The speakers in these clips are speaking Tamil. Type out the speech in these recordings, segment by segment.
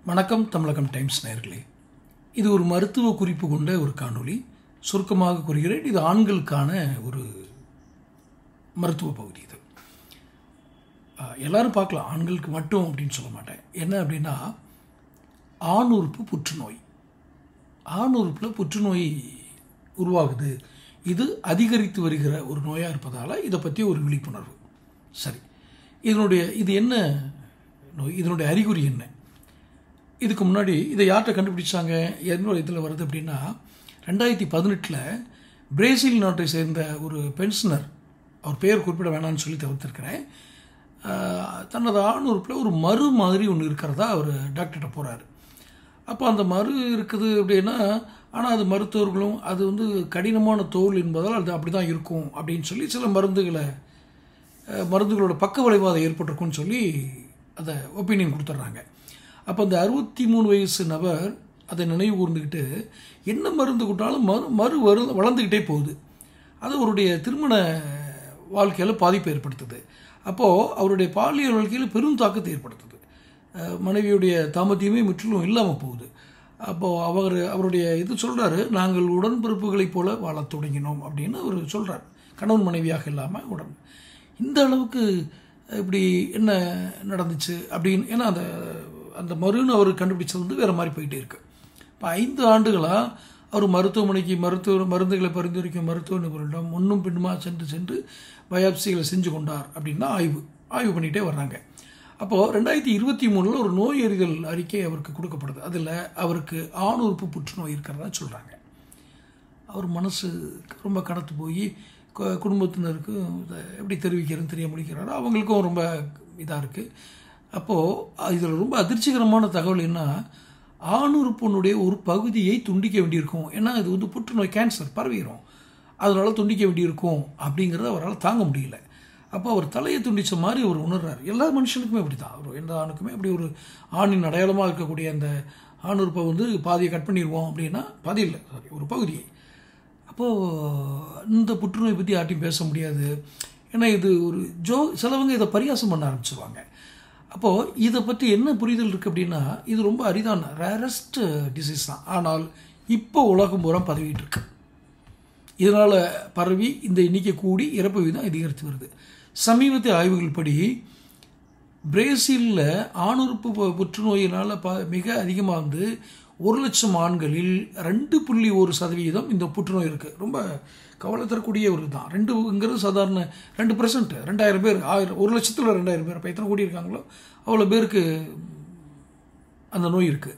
வணக்கம் தமிழகம் டைம்ஸ் நேயர்களே. இது ஒரு மருத்துவ குறிப்பு கொண்ட ஒரு காணொளி. சுருக்கமாக கூறுகிறேன், இது ஆண்களுக்கான ஒரு மருத்துவ பகுதி. இது எல்லாரும் பார்க்கலாம், ஆண்களுக்கு மட்டும் அப்படின்னு சொல்ல மாட்டேன். என்ன அப்படின்னா, ஆண் உறுப்பு புற்றுநோய். ஆண் உறுப்பில் புற்றுநோய் உருவாகுது. இது அதிகரித்து வருகிற ஒரு நோயாக இருப்பதால் இதை பற்றி ஒரு விழிப்புணர்வு. சரி, இது என்ன நோய், இதனுடைய அறிகுறி என்ன? இதுக்கு முன்னாடி இதை யார்கிட்ட கண்டுபிடிச்சாங்க, என்னோட இதில் வருது அப்படின்னா, 2018 பிரேசில் நாட்டை சேர்ந்த ஒரு பென்ஷனர், அவர் பெயர் குறிப்பிட வேணான்னு சொல்லி தவிர்த்திருக்கிறேன், தனது ஆண் உறுப்பில் ஒரு மறு மாதிரி ஒன்று இருக்கிறதா அவர் டாக்டர்கிட்ட போகிறாரு. அப்போ அந்த மறு இருக்குது அப்படின்னா, ஆனால் அது மருத்துவர்களும் அது கடினமான தோல் என்பதால் அது அப்படி தான் இருக்கும் அப்படின்னு சொல்லி சில மருந்துகளோட பக்க விளைவு அதை ஏற்பட்டிருக்குன்னு சொல்லி அதை ஒப்பீனியன் கொடுத்துட்றாங்க. அப்போ அந்த 63 வயசு நபர் அதை நினைவு கூர்ந்துக்கிட்டு என்ன மருந்து கொடுத்தாலும் வளர்ந்துக்கிட்டே போகுது. அது அவருடைய திருமண வாழ்க்கையில் பாதிப்பை ஏற்படுத்துது. அப்போது அவருடைய பாலியல் வாழ்க்கையில் பெரும் தாக்கத்தை ஏற்படுத்துது. மனைவியுடைய தாமத்தியமே முற்றிலும் இல்லாமல் போகுது. அப்போது அவருடைய இது சொல்கிறாரு, நாங்கள் உடன்பிறப்புகளைப் போல வாழத் தொடங்கினோம் அப்படின்னு அவர் சொல்கிறார். கணவன் மனைவியாக இல்லாமல் இந்த அளவுக்கு இப்படி என்ன நடந்துச்சு அப்படின்னு. ஏன்னா அந்த மருன்னு அவர் கண்டுபிடிச்சது வேறு மாதிரி போயிட்டே இருக்கு. இப்போ 5 ஆண்டுகளாக அவர் மருத்துவமனைக்கு மருந்துகளை பரிந்துரைக்கும் மருத்துவ நிபுணரிடம் முன்னும் பின்னுமா சென்று பயாப்சிகளை செஞ்சு கொண்டார் அப்படின்னா ஆய்வு பண்ணிகிட்டே வர்றாங்க. அப்போது 2023 ஒரு நோய் அறிதல் அறிக்கை அவருக்கு கொடுக்கப்படுது. அதில் அவருக்கு ஆண் உறுப்பு புற்றுநோய் இருக்கிறதா சொல்கிறாங்க. அவர் மனசு ரொம்ப கடத்து போய் குடும்பத்தினருக்கு எப்படி தெரிவிக்கிறதுன்னு தெரிய முடிக்கிறாரோ அவங்களுக்கும் ரொம்ப இதாக இருக்குது. அப்போது இதில் ரொம்ப அதிர்ச்சிகரமான தகவல் என்ன, ஆண் உறுப்பினுடைய ஒரு பகுதியை துண்டிக்க வேண்டியிருக்கும். ஏன்னா இது புற்றுநோய், கேன்சர் பரவிடும், அதனால் துண்டிக்க வேண்டியிருக்கும் அப்படிங்கிறத அவரால் தாங்க முடியல. அப்போ அவர் தலையை துண்டித்த மாதிரி அவர் உணர்றார். எல்லா மனுஷனுக்குமே அப்படி தான், எந்த ஆணுக்குமே அப்படி ஒரு ஆணின் அடையாளமாக இருக்கக்கூடிய அந்த ஆண் உறுப்பை பாதியை கட் பண்ணிடுவோம் அப்படின்னா, பாதி இல்லை, ஒரு பகுதியை. அப்போது இந்த புற்றுநோய் பற்றி யார்ட்டையும் பேச முடியாது. ஏன்னா இது ஒரு சிலவங்க இதை பரியாசம் பண்ண ஆரம்பிச்சிருவாங்க. அப்போது இதை பற்றி என்ன புரிதல் இருக்குது அப்படின்னா, இது ரொம்ப அரிதான ரேரஸ்ட் டிசீஸ் தான். ஆனால் இப்போ உலகம் பூரா பரவிட்டு இருக்கு. இதனால் பரவி இந்த எண்ணிக்கை கூடி இறப்பு வீதம் அதிகரித்து வருது. சமீபத்திய ஆய்வுகள் படி பிரேசிலில் ஆணுறுப்பு புற்றுநோயினால் மிக அதிகமாக 1,00,000 ஆண்களில் 2.1% இந்த புற்றுநோய் இருக்குது. ரொம்ப கவலை தரக்கூடிய ஒரு தான். 2ங்கிறது சாதாரண 2%, 2,000 பேர், 1,00,000ல் 2,000 பேர். அப்போ எத்தனை கோடி இருக்காங்களோ அவ்வளோ பேருக்கு அந்த நோய் இருக்குது.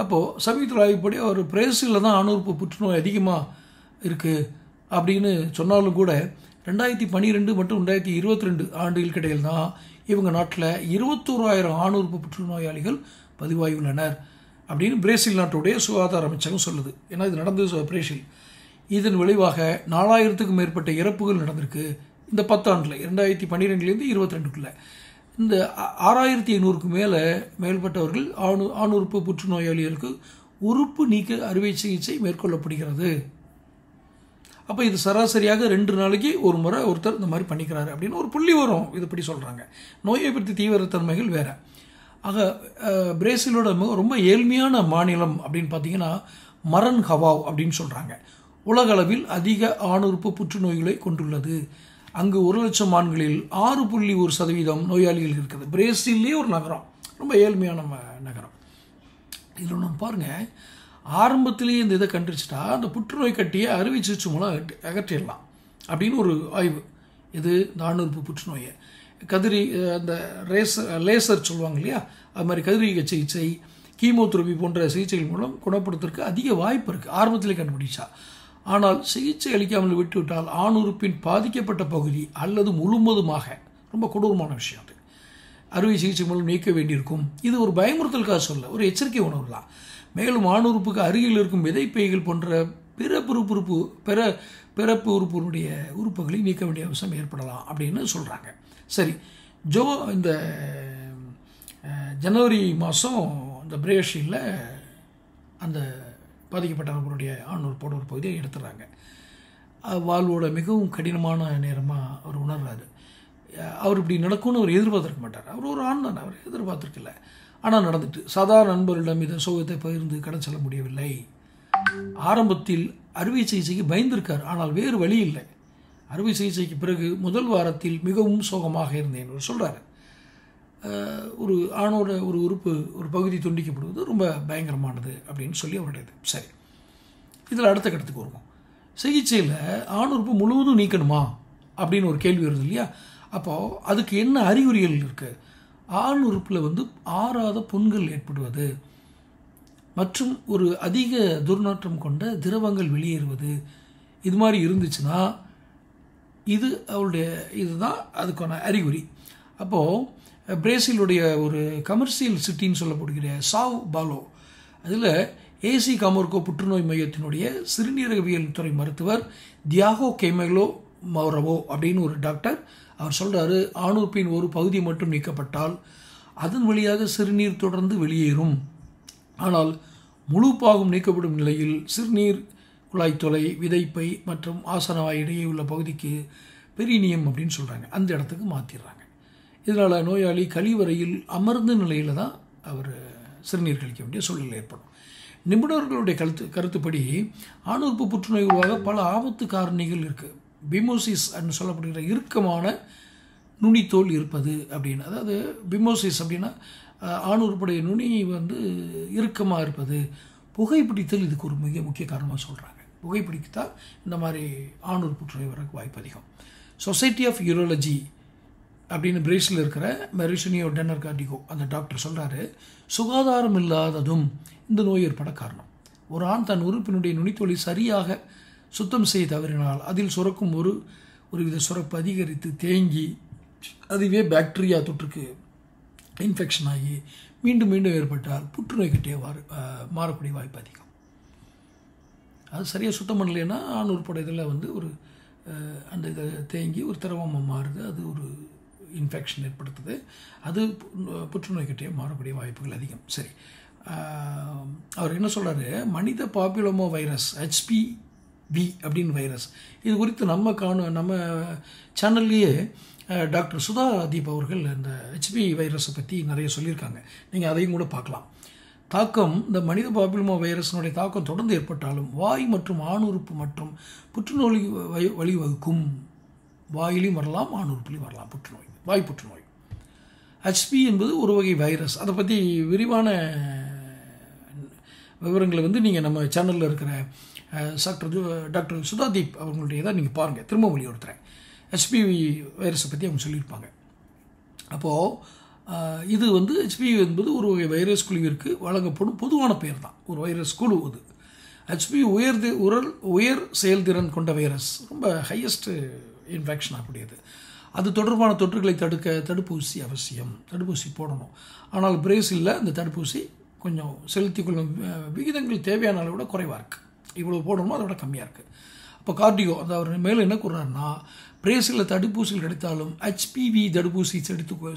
அப்போது சமீபத்தில் ஆய்வுப்படி அவர் பிரேசிலில் தான் ஆணுறுப்பு புற்றுநோய் அதிகமாக இருக்குது அப்படின்னு சொன்னாலும் கூட 2012 மற்றும் 2022 ஆண்டுகளுக்கு இடையில் தான் இவங்க நாட்டில் 21,000 ஆணுறுப்பு புற்றுநோயாளிகள் பதிவாகியுள்ளனர் அப்படின்னு பிரேசில் நாட்டுடைய சுகாதார அமைச்சகம் சொல்லுது. ஏன்னா இது நடந்தது பிரேசில். இதன் விளைவாக 4,000க்கும் மேற்பட்ட இறப்புகள் நடந்திருக்கு இந்த 10 ஆண்டில், 2012லேருந்து 2022. இந்த 6,500க்கு மேற்பட்டவர்கள் ஆணுறுப்பு புற்றுநோயாளிகளுக்கு உறுப்பு நீக்க அறுவை சிகிச்சை மேற்கொள்ளப்படுகிறது. அப்போ இது சராசரியாக 2 நாளைக்கு ஒரு முறை ஒருத்தர் இந்த மாதிரி பண்ணிக்கிறாரு அப்படின்னு ஒரு புள்ளி வரும். இதுபடி சொல்கிறாங்க. நோயை பற்றி தீவிரத்தன்மைகள் வேறு. ஆக பிரேசிலோட ரொம்ப ஏழ்மையான மாநிலம் அப்படின்னு பார்த்தீங்கன்னா மரன் ஹவாவ் அப்படின்னு சொல்கிறாங்க. உலக அளவில் அதிக ஆணுறுப்பு புற்றுநோய்களை கொண்டுள்ளது. அங்கு 1,00,000 ஆண்களில் 6.1% நோயாளிகள் இருக்குது. பிரேசில்லே ஒரு நகரம், ரொம்ப ஏழ்மையான நகரம். இதில் நம்ம பாருங்கள், ஆரம்பத்திலேயே இந்த இதை கண்டுபிடிச்சிட்டா அந்த புற்றுநோய் கட்டியை அறுவை சிகிச்சை மூலம் அகற்றிடலாம் அப்படின்னு ஒரு ஆய்வு. இது இந்த ஆணுறுப்பு புற்றுநோயை அந்த லேசர் சொல்லுவாங்க இல்லையா, அது மாதிரி கதிரியக்க சிகிச்சை, கீமோதெரபி போன்ற சிகிச்சைகள் மூலம் குணப்படுத்துறதுக்கு அதிக வாய்ப்பு இருக்குது ஆரம்பத்திலே கண்டுபிடிச்சா. ஆனால் சிகிச்சை அளிக்காமல் விட்டுவிட்டால் ஆண் உறுப்பின் பாதிக்கப்பட்ட பகுதி அல்லது முழுவதுமாக, ரொம்ப கொடூரமான விஷயம் அது, அறுவை சிகிச்சை மூலம் நீக்க வேண்டியிருக்கும். இது ஒரு பயமுறுத்தலுக்காக சொல்ல, ஒரு எச்சரிக்கை உணர்வு தான். மேலும் ஆண் உறுப்புக்கு அருகில் இருக்கும் விதைப்பைகள் போன்ற பிறப்பு உறுப்பினுடைய உறுப்புகளை நீக்க வேண்டிய அவசியம் ஏற்படலாம் அப்படின்னு சொல்கிறாங்க. சரி, இந்த ஜனவரி மாதம் இந்த பிரேசிலில் அந்த பாதிக்கப்பட்ட நபருடைய ஆண் உறுப்போட ஒரு பகுதியை எடுத்துடுறாங்க. வாழ்வோட மிகவும் கடினமான நேரமாக அவர் உணர்றாரு. அவர் இப்படி நடக்கும்னு அவர் எதிர்பார்த்துருக்க மாட்டார். அவர் ஒரு ஆண் தானே, அவர் எதிர்பார்த்துருக்கல. ஆனால் நடந்துட்டு சாதாரண நண்பர்களிடம் இதன் சோகத்தை பகிர்ந்து கடந்து செல்ல முடியவில்லை. ஆரம்பத்தில் அறுவை சிகிச்சைக்கு பயந்திருக்கார், ஆனால் வேறு வழி இல்லை. அறுவை சிகிச்சைக்கு பிறகு முதல் வாரத்தில் மிகவும் சோகமாக இருந்தேன் சொல்கிறார். ஒரு ஆணோட ஒரு உறுப்பு ஒரு பகுதி துண்டிக்கப்படுவது ரொம்ப பயங்கரமானது அப்படின்னு சொல்லி அவருடையது. சரி, இதில் அடுத்த கட்டத்துக்கு வருவோம். சிகிச்சையில் ஆண் உறுப்பு முழுவதும் நீக்கணுமா அப்படின்னு ஒரு கேள்வி வருது இல்லையா? அப்போது அதுக்கு என்ன அறிகுறிகள் இருக்குது? ஆண் உறுப்பில் ஆறாத புண்கள் ஏற்படுவது மற்றும் ஒரு அதிக துர்நாற்றம் கொண்ட திரவங்கள் வெளியேறுவது, இது மாதிரி இருந்துச்சுன்னா இதுதான் அதுக்கான அறிகுறி. அப்போது பிரேசிலுடைய ஒரு கமர்ஷியல் சிட்டின்னு சொல்லப்படுகிற சாவ் பாலோ, அதில் ஏசி காமோர்கோ புற்றுநோய் மையத்தினுடைய சிறுநீரகவியல் துறை மருத்துவர் தியாகோ கெமெலோ மௌரவோ அப்படின்னு ஒரு டாக்டர் அவர் சொல்கிறாரு, ஆணுறுப்பின் ஒரு பகுதி மட்டும் நீக்கப்பட்டால் அதன் வழியாக சிறுநீர் தொடர்ந்து வெளியேறும். ஆனால் முழு பாகம் நீக்கப்படும் நிலையில் சிறுநீர் குழாய் தொலை, விதைப்பை மற்றும் ஆசனவாய் இடையே உள்ள பகுதிக்கு பெரினியம் அப்படின்னு சொல்கிறாங்க, அந்த இடத்துக்கு மாற்றிடுறாங்க. இதனால் நோயாளி கழிவறையில் அமர்ந்த நிலையில் தான் அவர் சிறுநீர் கழிக்க வேண்டிய சூழ்நிலை ஏற்படும். நிபுணர்களுடைய கருத்துப்படி ஆணுறுப்பு புற்றுநோய் உருவாக பல ஆபத்து காரணிகள் இருக்குது. பிமோசிஸ் அப்படின்னு சொல்லப்படுகிற இறுக்கமான நுனித்தோல் இருப்பது அப்படின்னு, அதாவது பிமோசிஸ் அப்படின்னா ஆணுறுப்புடைய நுனி இறுக்கமாக இருப்பது. புகைப்பிடித்தல் இதுக்கு ஒரு மிக முக்கிய காரணமாக சொல்கிறாங்க. புகைப்பிடித்தால் இந்த மாதிரி ஆணுறுப்பு புற்றுநோய் வர வாய்ப்பு அதிகம். சொசைட்டி ஆஃப் யூரோலஜி அப்படின்னு பிரேசிலில் இருக்கிற மெரிஷனியோ டென்னர் கார்டிகோ அந்த டாக்டர் சொல்கிறாரு, சுகாதாரம் இல்லாததும் இந்த நோய் ஏற்பட காரணம். ஒரு ஆண் தன் உறுப்பினுடைய நுனித்தோலை சரியாக சுத்தம் செய்ய தவறினால் அதில் சுரக்கும் ஒருவித சுரப்பு அதிகரித்து தேங்கி அதுவே பாக்டீரியா தொற்றுக்கு இன்ஃபெக்ஷன் ஆகி மீண்டும் மீண்டும் ஏற்பட்டால் புற்றுநோய் கிட்டே மாறக்கூடிய வாய்ப்பு அதிகம். அது சரியாக சுத்தம் பண்ணலைன்னா ஆண் உறுப்போட இதில் ஒரு அந்த இதை தேங்கி ஒரு திரவமாக மாறுது, அது ஒரு இன்ஃபெக்ஷன் ஏற்படுத்துது, அது புற்றுநோய் கிட்டே மாறக்கூடிய வாய்ப்புகள் அதிகம். சரி, அவர் என்ன சொல்கிறாரு, மனித பாப்புலோமா வைரஸ் HPV அப்படின்னு வைரஸ், இது குறித்து நம்ம சேனல்லையே டாக்டர் சுதா தீப் அவர்கள் இந்த HPV வைரஸை பற்றி நிறைய சொல்லியிருக்காங்க. நீங்கள் அதையும் கூட பார்க்கலாம். தாக்கம், இந்த மனித பாப்புலோமா வைரஸினுடைய தாக்கம் தொடர்ந்து ஏற்பட்டாலும் வாய் மற்றும் ஆணுறுப்பு மற்றும் புற்றுநோய் வழிவகுக்கும். வாயிலையும் வரலாம், ஆணுறுப்புலையும் வரலாம் புற்றுநோய், வாய் புற்றுநோய். HPV என்பது ஒரு வகை வைரஸ். அதை பற்றி விரிவான விவரங்களை நீங்கள் நம்ம சேனலில் இருக்கிற டாக்டர் சுதாதீப் அவங்களுடைய தான் நீங்கள் பாருங்கள், திரும்ப வலியுறுத்துகிறேன். HPV வைரஸை பற்றி அவங்க சொல்லியிருப்பாங்க. அப்போது இது HPV என்பது ஒரு வகை வைரஸ் குழுவிற்கு வழங்கப்படும் பொதுவான பெயர் தான், ஒரு வைரஸ் குழு. அது HPV உயர் செயல்திறன் கொண்ட வைரஸ், ரொம்ப ஹையஸ்ட் இன்ஃபெக்ஷன் ஆகக்கூடியது. அது தொடர்பான தொற்றுகளை தடுக்க தடுப்பூசி அவசியம், தடுப்பூசி போடணும். ஆனால் பிரேசிலில் அந்த தடுப்பூசி கொஞ்சம் செலுத்திக் கொள்ளும் விகிதங்கள் தேவையான அளவு விட குறைவாக இருக்குது. இவ்வளோ போடணுமோ அதை விட கம்மியாக இருக்குது. அப்போ கார்டிகோ அந்த அவர் மேலே என்ன கூறுறாருன்னா, பிரேசிலில் தடுப்பூசிகள் கிடைத்தாலும் HPV தடுப்பூசி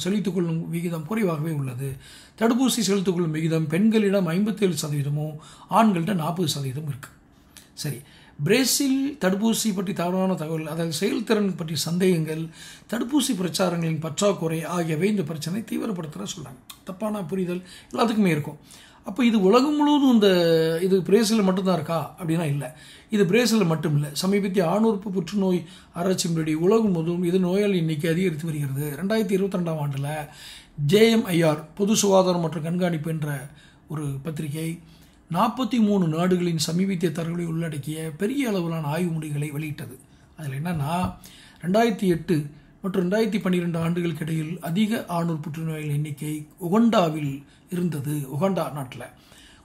செலுத்திக் கொள்ளும் விகிதம் குறைவாகவே உள்ளது. தடுப்பூசி செலுத்திக் கொள்ளும் விகிதம் பெண்களிடம் 57%, ஆண்கள்கிட்ட 40% இருக்குது. சரி, பிரேசில் தடுப்பூசி பற்றி தவறான தகவல், அதாவது செயல்திறன் பற்றி சந்தேகங்கள், தடுப்பூசி பிரச்சாரங்களின் பற்றாக்குறை ஆகியவை இந்த பிரச்சனை தீவிரப்படுத்துகிற சொல்கிறாங்க. தப்பான புரிதல் எல்லாத்துக்குமே இருக்கும். அப்போ இது உலகம் முழுவதும் இது பிரேசிலில் மட்டும்தான் இருக்கா அப்படின்னா இல்லை, இது பிரேசிலில் மட்டும் இல்லை. சமீபத்திய ஆணுறுப்பு புற்றுநோய் ஆராய்ச்சியின்படி உலகம் முழுவதும் இது நோயாளி எண்ணிக்கை அதிகரித்து வருகிறது. 2022ஆம் ஆண்டில் JMIR பொது சுகாதாரம் மற்றும் கண்காணிப்பு என்ற ஒரு பத்திரிகை 43 நாடுகளின் சமீபத்திய தரவுகளை உள்ளடக்கிய பெரிய அளவிலான ஆய்வு முடிவுகளை வெளியிட்டது. அதில் என்னென்னா, 2008 மற்றும் 2012 ஆண்டுகளுக்கு இடையில் அதிக ஆணுறுப்பு புற்றுநோய்கள் எண்ணிக்கை உகண்டாவில் இருந்தது. உகண்டா நாட்டில்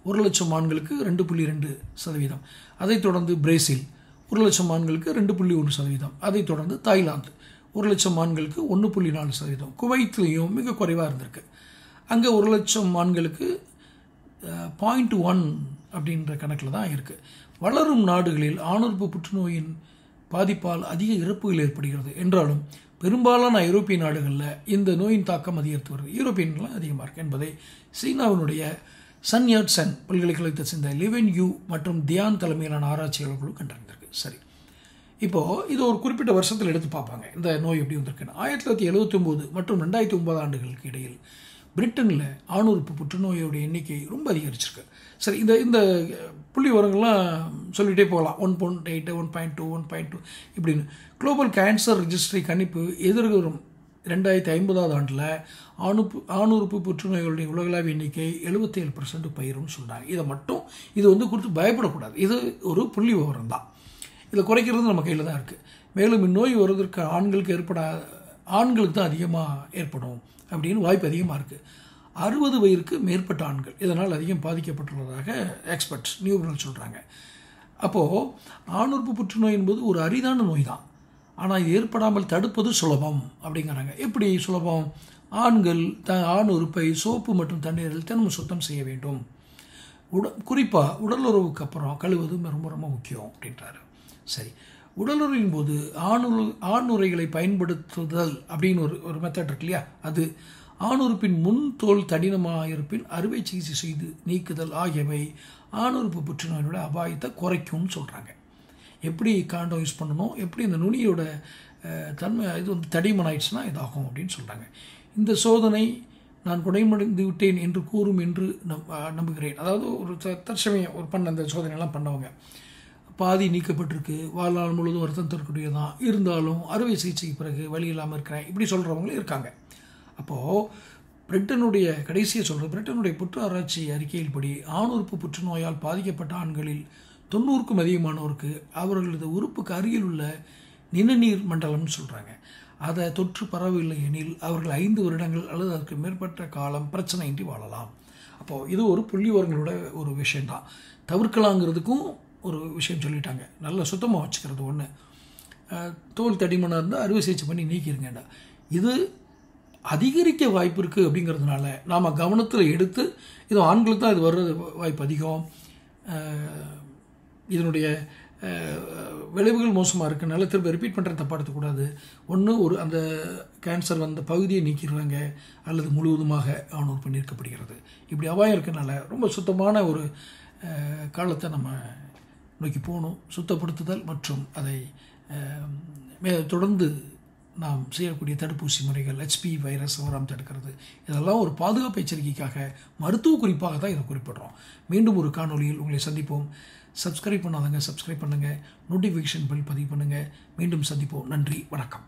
1,00,000 ஆண்களுக்கு 2.2%. அதைத் தொடர்ந்து பிரேசில் 1,00,000 ஆண்களுக்கு 2.1%. அதைத் தொடர்ந்து தாய்லாந்து 1,00,000 ஆண்களுக்கு 1.4%. குவைத்லேயும் மிக குறைவாக இருந்திருக்கு. அங்கே 1,00,000 ஆண்களுக்கு 0.1 அப்படின்ற கணக்கில் தான் இருக்குது. வளரும் நாடுகளில் ஆணுறுப்பு புற்றுநோயின் பாதிப்பால் அதிக இறப்புகள் ஏற்படுகிறது என்றாலும் பெரும்பாலான ஐரோப்பிய நாடுகளில் இந்த நோயின் தாக்கம் அதிகரித்து வருது. யூரோப்பியன்லாம் அதிகமாக இருக்குது என்பதை சீனாவினுடைய சன்யாட்சன் பல்கலைக்கழகத்தை சேர்ந்த லிவென் யூ மற்றும் தியான் தலைமையிலான ஆராய்ச்சியாளர்களும் கண்டறிந்திருக்கு. சரி, இப்போது இது ஒரு குறிப்பிட்ட வருஷத்தில் எடுத்து பார்ப்பாங்க இந்த நோய் எப்படி வந்திருக்குன்னு. 1979 மற்றும் 2009 ஆண்டுகளுக்கு இடையில் பிரிட்டனில் ஆணுறுப்பு புற்றுநோயோட எண்ணிக்கை ரொம்ப அதிகரிச்சிருக்கு. சரி, இந்த புள்ளி விவரங்கள்லாம் சொல்லிகிட்டே போகலாம். 1.8, 1.2, 1.2 இப்படின்னு. குளோபல் கேன்சர் ரிஜிஸ்ட்ரி கணிப்பு எதிர்வரும் 2050 ஆண்டில் ஆணுறுப்பு புற்றுநோய்களுடைய உலகளாவிய எண்ணிக்கை 77% போயிரும்னு சொல்கிறாங்க. இதை மட்டும் இது குறித்து பயப்படக்கூடாது. இது ஒரு புள்ளி விவரம் தான். இதை குறைக்கிறது நம்ம கையில் தான் இருக்குது. மேலும் இந்நோய் வருவதற்கு ஆண்களுக்கு தான் அதிகமாக ஏற்படும் அப்படின்னு வாய்ப்பு அதிகமாக இருக்குது. 60 வயதுக்கு மேற்பட்ட ஆண்கள் இதனால் அதிகம் பாதிக்கப்பட்டுள்ளதாக எக்ஸ்பர்ட்ஸ் நியூபரல் சொல்கிறாங்க. அப்போது ஆணுறுப்பு புற்றுநோய் என்பது ஒரு அரிதான நோய் தான். ஆனால் இது ஏற்படாமல் தடுப்பது சுலபம் அப்படிங்கிறாங்க. எப்படி சுலபம்? ஆண்கள் ஆண் உறுப்பை சோப்பு மற்றும் தண்ணீரில் தினமும் சுத்தம் செய்ய வேண்டும். குறிப்பாக உடலுறவுக்கு அப்புறம் கழுவது ரொம்ப ரொம்ப முக்கியம் அப்படின்றாரு. சரி, உடலுறவின் போது ஆணுறைகளை பயன்படுத்துதல் அப்படின்னு ஒரு மெத்தட் இருக்கு இல்லையா, அது ஆணுறுப்பின் முன் தோல் தடினமாக இருப்பின் அறுவை சிகிச்சை செய்து நீக்குதல் ஆகியவை ஆணுறுப்பு புற்றுநோயோட அபாயத்தை குறைக்கும்னு சொல்கிறாங்க. எப்படி காண்டம் யூஸ் பண்ணணும், எப்படி இந்த நுனியோட தன்மை இது தடிமன் ஆயிடுச்சுன்னா இதாகும் அப்படின்னு சொல்கிறாங்க. இந்த சோதனை நான் குணமடைந்து விட்டேன் என்று கூறும் என்று நம்புகிறேன். அதாவது ஒரு தற்சமயம் அந்த சோதனையெல்லாம் பண்ணவங்க பாதி நீக்கப்பட்டிருக்கு, வாழ்நாள் முழுவதும் வருத்தம் தரக்கூடியதான், இருந்தாலும் அறுவை சிகிச்சைக்கு பிறகு வழி இல்லாமல் இருக்கிறேன் இப்படி சொல்கிறவங்களும் இருக்காங்க. அப்போது பிரிட்டனுடைய பிரிட்டனுடைய புற்று ஆராய்ச்சி அறிக்கையின்படி ஆணுறுப்பு புற்றுநோயால் பாதிக்கப்பட்ட ஆண்களில் 90க்கும் அதிகமானோருக்கு அவர்களது உறுப்புக்கு அருகில் உள்ள நிணநீர் மண்டலம்னு சொல்கிறாங்க. அதை தொற்று பரவவில்லை எனில் அவர்கள் 5 வருடங்கள் அல்லது அதற்கு மேற்பட்ட காலம் பிரச்சனையின்றி வாழலாம். அப்போது இது ஒரு புள்ளிவரங்களோட ஒரு விஷயந்தான். தவிர்க்கலாங்கிறதுக்கும் ஒரு விஷயம் சொல்லிட்டாங்க. நல்லா சுத்தமாக வச்சுக்கிறது ஒன்று. தோல் தடிமனாக இருந்தால் அறுவை சிகிச்சை பண்ணி நீக்கிருங்கடா. இது அதிகரிக்க வாய்ப்பு இருக்குது அப்படிங்கிறதுனால நாம் கவனத்தில் எடுத்து, இது ஆண்களுக்கு தான் இது வர்றது வாய்ப்பு அதிகம். இதனுடைய விளைவுகள் மோசமாக இருக்குனால திரும்ப ரிப்பீட் பண்ணுற தப்பாக எடுத்துக்கூடாது. ஒன்று அந்த கேன்சர் வந்த பகுதியை நீக்கிடுறாங்க அல்லது முழுவதுமாக ஆணுறுப்பு நீக்கப்படுகிறது. இப்படி அபாயம் இருக்கனால ரொம்ப சுத்தமான ஒரு காலத்தை நம்ம நோக்கி போகணும். சுத்தப்படுத்துதல் மற்றும் அதை தொடர்ந்து நாம் செய்யக்கூடிய தடுப்பூசி முறைகள், HPV வைரஸ் வராமல் தடுக்கிறது, இதெல்லாம் ஒரு பாதுகாப்பு எச்சரிக்கைக்காக மருத்துவ குறிப்பாக தான் இதை குறிப்பிடுறோம். மீண்டும் ஒரு காணொலியில் உங்களை சந்திப்போம். சப்ஸ்கிரைப் பண்ணாதங்க சப்ஸ்கிரைப் பண்ணுங்கள், நோட்டிஃபிகேஷன் பில் பதிவு பண்ணுங்கள். மீண்டும் சந்திப்போம். நன்றி, வணக்கம்.